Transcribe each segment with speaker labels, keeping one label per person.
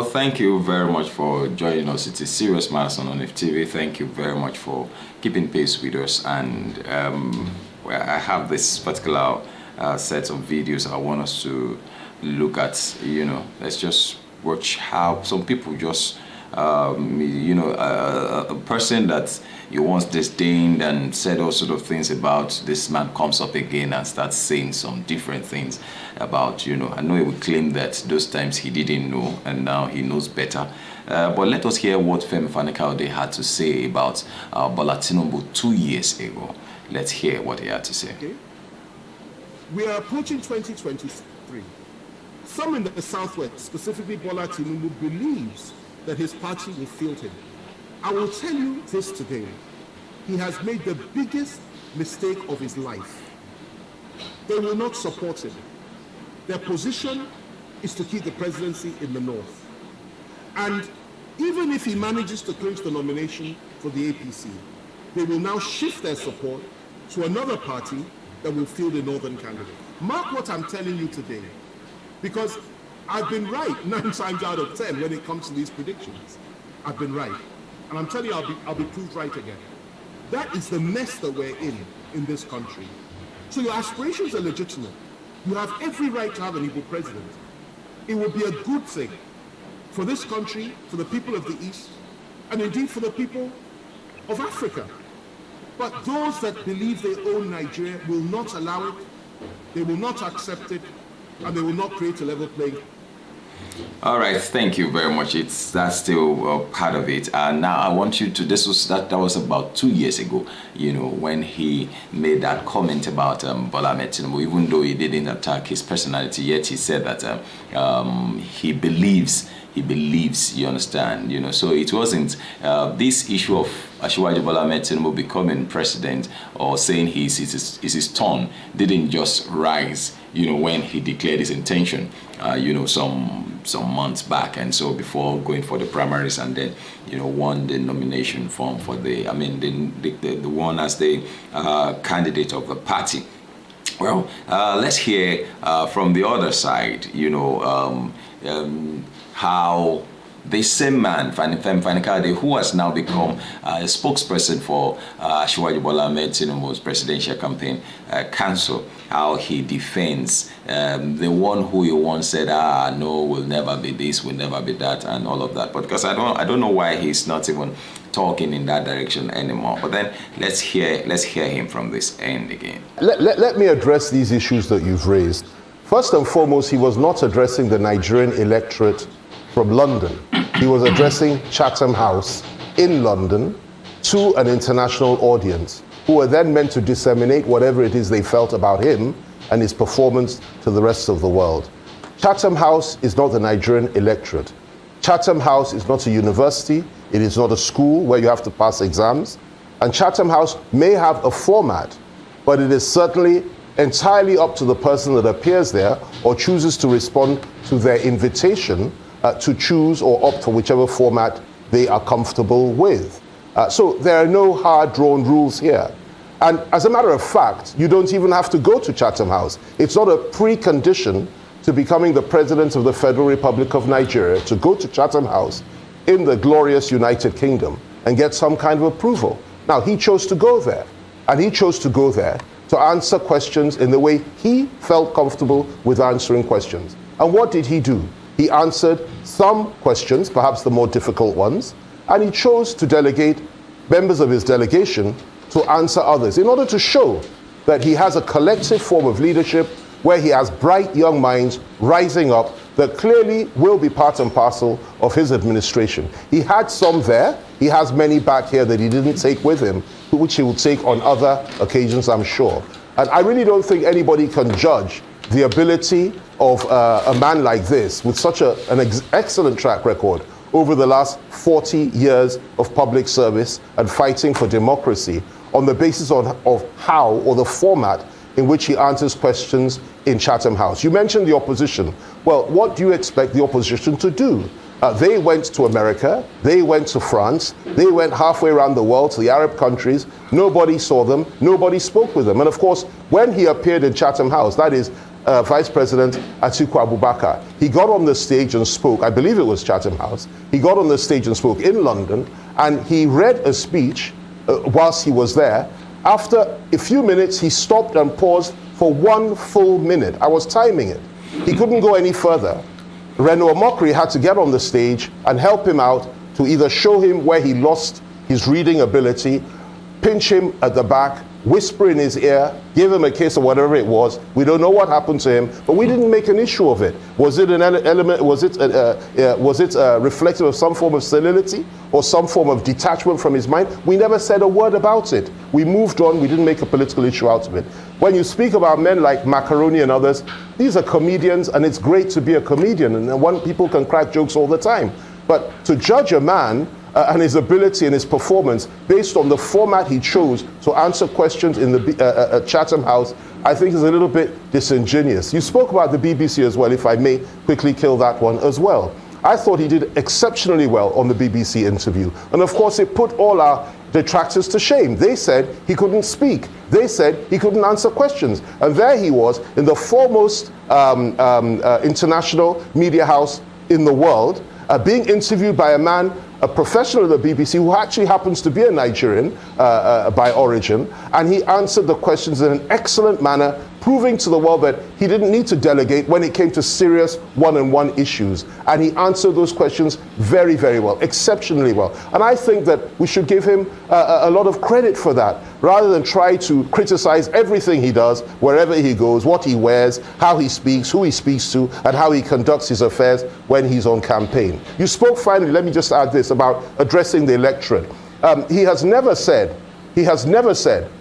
Speaker 1: thank you very much for joining us. It's a serious marathon on FTV. Thank you very much for keeping pace with us. And I have this particular set of videos I want us to look at. Let's just watch how some people just, a person that you once disdained and said all sort of things about, this man comes up again and starts saying some different things about, I know he would claim that those times he didn't know and now he knows better. But let us hear what Femi Fani-Kayode had to say about Bola Tinubu 2 years ago. Let's hear what he had to say.
Speaker 2: Okay. We are approaching 2023. Some in the Southwest, specifically Bola Tinubu, believes that his party will field him. I will tell you this today. He has made the biggest mistake of his life. They will not support him. Their position is to keep the presidency in the North. And even if he manages to clinch the nomination for the APC, they will now shift their support to another party that will field a Northern candidate. Mark what I'm telling you today, because I've been right 9 times out of 10 when it comes to these predictions. I've been right. And I'm telling you, I'll be proved right again. That is the mess that we're in this country. So your aspirations are legitimate. You have every right to have an Igbo president. It will be a good thing for this country, for the people of the East, and indeed for the people of Africa. But those that believe they own Nigeria will not allow it, they will not accept it, and they will not create a level playing field.
Speaker 1: All right, thank you very much. That's still part of it. Now I want you to. That was about 2 years ago. When he made that comment about Bola Ahmed Tinubu, even though he didn't attack his personality, yet he said that he believes. You understand? So it wasn't this issue of Asiwaju Bola Ahmed Tinubu becoming president or saying is his turn didn't just rise. When he declared his intention, some months back, and so before going for the primaries, and then won the nomination form for the one as the candidate of the party. Well, let's hear from the other side. How the same man, Femi Fani-Kayode, who has now become a spokesperson for Asiwaju Bola Ahmed Tinubu's presidential campaign council, how he defends the one who he once said, no, will never be this, will never be that, and all of that. But because I don't know why he's not even talking in that direction anymore. But then let's hear him from this end again.
Speaker 3: Let me address these issues that you've raised. First and foremost, he was not addressing the Nigerian electorate from London. He was addressing Chatham House in London to an international audience who were then meant to disseminate whatever it is they felt about him and his performance to the rest of the world. Chatham House is not the Nigerian electorate. Chatham House is not a university. It is not a school where you have to pass exams. And Chatham House may have a format, but it is certainly entirely up to the person that appears there or chooses to respond to their invitation to choose or opt for whichever format they are comfortable with. So there are no hard-drawn rules here. And as a matter of fact, you don't even have to go to Chatham House. It's not a precondition to becoming the president of the Federal Republic of Nigeria to go to Chatham House in the glorious United Kingdom and get some kind of approval. Now, he chose to go there, and he chose to go there to answer questions in the way he felt comfortable with answering questions. And what did he do? He answered some questions, perhaps the more difficult ones, and he chose to delegate members of his delegation to answer others in order to show that he has a collective form of leadership where he has bright young minds rising up that clearly will be part and parcel of his administration. He had some there. He has many back here that he didn't take with him, which he will take on other occasions, I'm sure. And I really don't think anybody can judge the ability of a man like this with such an excellent track record over the last 40 years of public service and fighting for democracy on the basis of how or the format in which he answers questions in Chatham House. You mentioned the opposition. Well, what do you expect the opposition to do? They went to America, they went to France, they went halfway around the world to the Arab countries. Nobody saw them, nobody spoke with them. And of course, when he appeared in Chatham House, that is Vice President Atiku Abubakar. He got on the stage and spoke, I believe it was Chatham House, he got on the stage and spoke in London, and he read a speech whilst he was there. After a few minutes, he stopped and paused for 1 full minute. I was timing it. He couldn't go any further. Reno Omokri had to get on the stage and help him out to either show him where he lost his reading ability, pinch him at the back, whisper in his ear, give him a kiss or whatever it was. We don't know what happened to him, but we didn't make an issue of it. Was it an element, was it reflective of some form of senility or some form of detachment from his mind? We never said a word about it. We moved on, we didn't make a political issue out of it. When you speak about men like Macaroni and others, these are comedians, and it's great to be a comedian, and people can crack jokes all the time. But to judge a man and his ability and his performance based on the format he chose to answer questions in the Chatham House, I think is a little bit disingenuous. You spoke about the BBC as well, if I may quickly kill that one as well. I thought he did exceptionally well on the BBC interview. And of course, it put all our detractors to shame. They said he couldn't speak. They said he couldn't answer questions. And there he was in the foremost international media house in the world, being interviewed by a man, a professional at the BBC who actually happens to be a Nigerian by origin, and he answered the questions in an excellent manner, proving to the world that he didn't need to delegate when it came to serious one-on-one issues. And he answered those questions very, very well, exceptionally well. And I think that we should give him a lot of credit for that, rather than try to criticize everything he does, wherever he goes, what he wears, how he speaks, who he speaks to, and how he conducts his affairs when he's on campaign. You spoke finally, let me just add this, about addressing the electorate. He has never said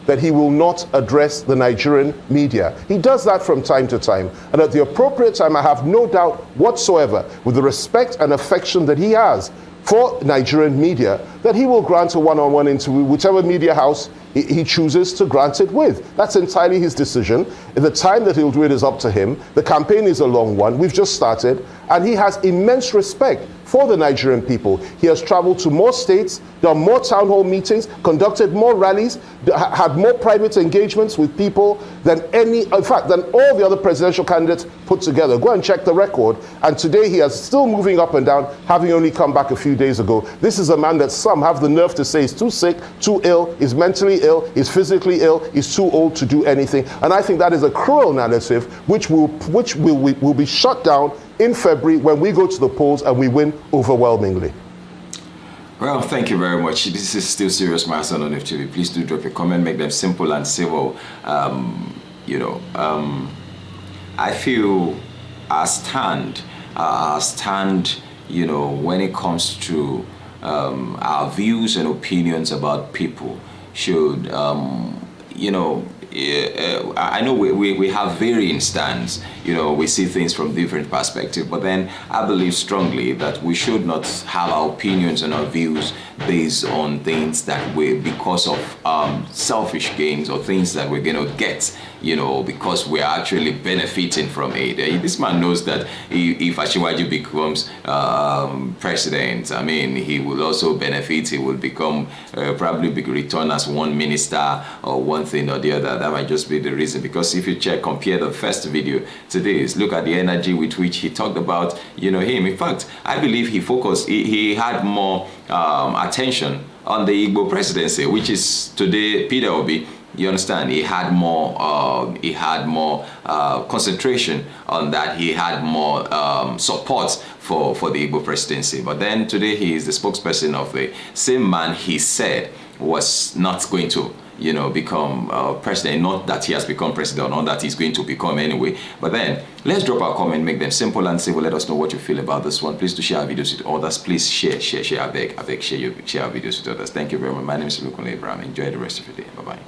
Speaker 3: that he will not address the Nigerian media. He does that from time to time. And at the appropriate time, I have no doubt whatsoever, with the respect and affection that he has for Nigerian media, that he will grant a one-on-one interview, whichever media house he chooses to grant it with. That's entirely his decision. The time that he'll do it is up to him. The campaign is a long one. We've just started. And he has immense respect for the Nigerian people. He has traveled to more states, done more town hall meetings, conducted more rallies, had more private engagements with people than in fact, than all the other presidential candidates put together. Go and check the record. And today he is still moving up and down, having only come back a few days ago. This is a man that some have the nerve to say is too sick, too ill, is mentally ill, is physically ill, is too old to do anything. And I think that is a cruel narrative which will be shut down in February when we go to the polls and we win overwhelmingly.
Speaker 1: Well, thank you very much. This is still Serious Matters on ONIF TV. Please do drop a comment, make them simple and civil. I feel our stand, when it comes to our views and opinions about people should, I know we have varying stands, we see things from different perspectives, but then I believe strongly that we should not have our opinions and our views based on things that because of selfish gains or things that we're going to get, because we're actually benefiting from it. This man knows that if Asiwaju becomes president, he will also benefit. He will become probably returned as one minister or one thing or the other. That might just be the reason. Because if you compare the first video to this, look at the energy with which he talked about, him. In fact, I believe he had more attention on the Igbo presidency, which is today Peter Obi. You understand? He had more concentration on that. He had more support for the Igbo presidency. But then today he is the spokesperson of the same man he said was not going to become president. Not that he has become president, not that he's going to become anyway. But then let's drop our comment, make them simple and civil. Let us know what you feel about this one. Please do share our videos with others. Please share. I beg, share our videos with others. Thank you very much. My name is Lukunle Abraham. Enjoy the rest of your day. Bye-bye.